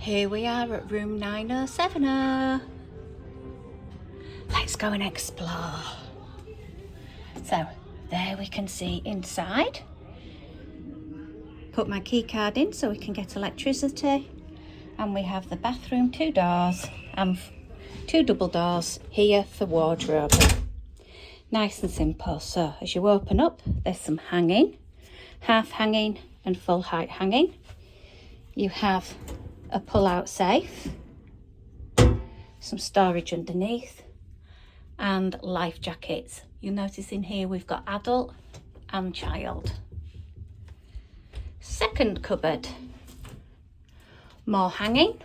Here we are at room 9070. Let's go and explore. So there we can see inside. Put my key card in so we can get electricity. And we have the bathroom, 2 doors and 2 double doors here for wardrobe. Nice and simple. So as you open up, there's some hanging, half hanging and full height hanging. You have a pull-out safe, some storage underneath, and life jackets. You'll notice in here we've got adult and child. Second cupboard, more hanging,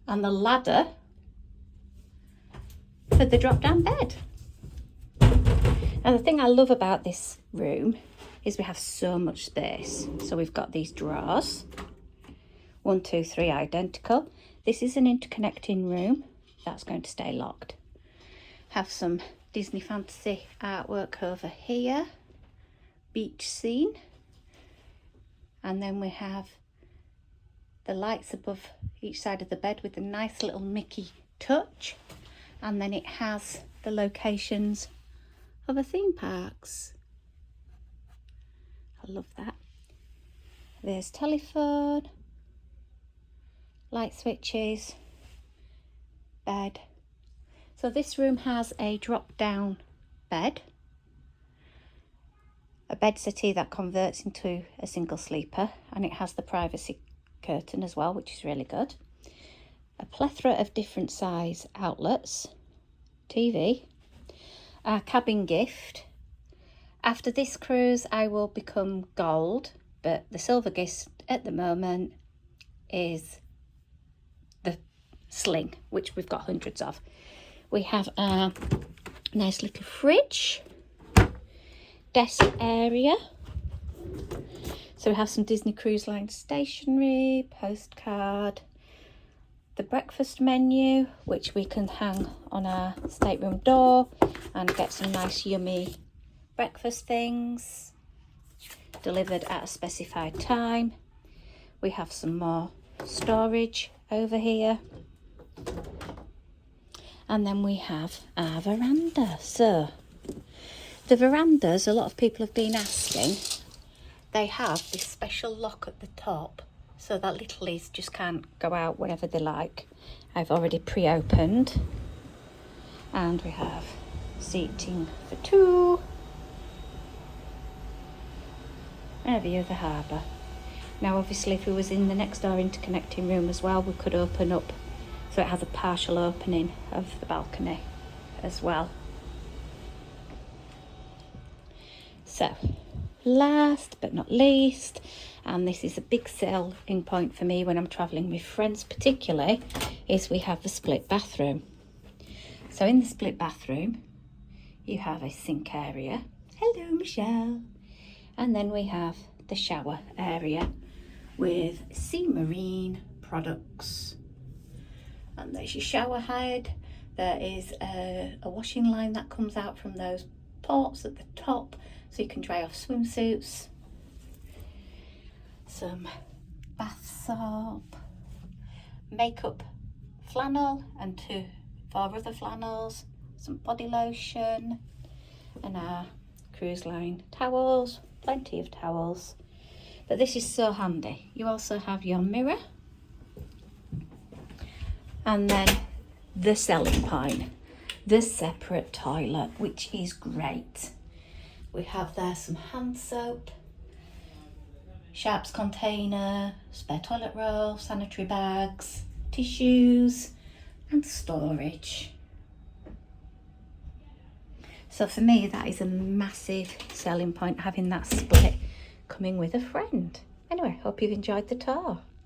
and the ladder for the drop-down bed. And the thing I love about this room is we have so much space. So we've got these drawers, 1, 2, 3 identical. This is an interconnecting room that's going to stay locked. Have some Disney fantasy artwork over here, beach scene, and then we have the lights above each side of the bed with a nice little Mickey touch, and then it has the locations of the theme parks. I love that. There's telephone, light switches, bed. So this room has a drop down bed, a bed settee that converts into a single sleeper, and it has the privacy curtain as well, which is really good. A plethora of different size outlets, TV, our cabin gift. After this cruise I will become gold, but the silver gift at the moment is the sling, which we've got hundreds of. We have a nice little fridge, desk area. So we have some Disney Cruise Line stationery, postcard, the breakfast menu, which we can hang on our stateroom door and get some nice yummy breakfast things delivered at a specified time. We have some more storage over here, and then we have our veranda. So the verandas, a lot of people have been asking, they have this special lock at the top so that littlies just can't go out whenever they like. I've already pre-opened, and we have seating for 2 and a view of the harbour. Now obviously if we was in the next door interconnecting room as well, we could open up so it has a partial opening of the balcony as well. So last but not least, and this is a big selling point for me when I'm travelling with friends particularly, is we have the split bathroom. So in the split bathroom you have a sink area, hello Michelle, and then we have the shower area with Sea Marine products. And there's your shower head. There is a washing line that comes out from those ports at the top so you can dry off swimsuits. Some bath soap, makeup flannel and 4 other flannels, some body lotion, and our cruise line towels, plenty of towels. But this is so handy. You also have your mirror, and then the selling point, the separate toilet, which is great. We have there some hand soap, Sharps container, spare toilet roll, sanitary bags, tissues, and storage. So for me, that is a massive selling point, having that split coming with a friend. Anyway, hope you've enjoyed the tour.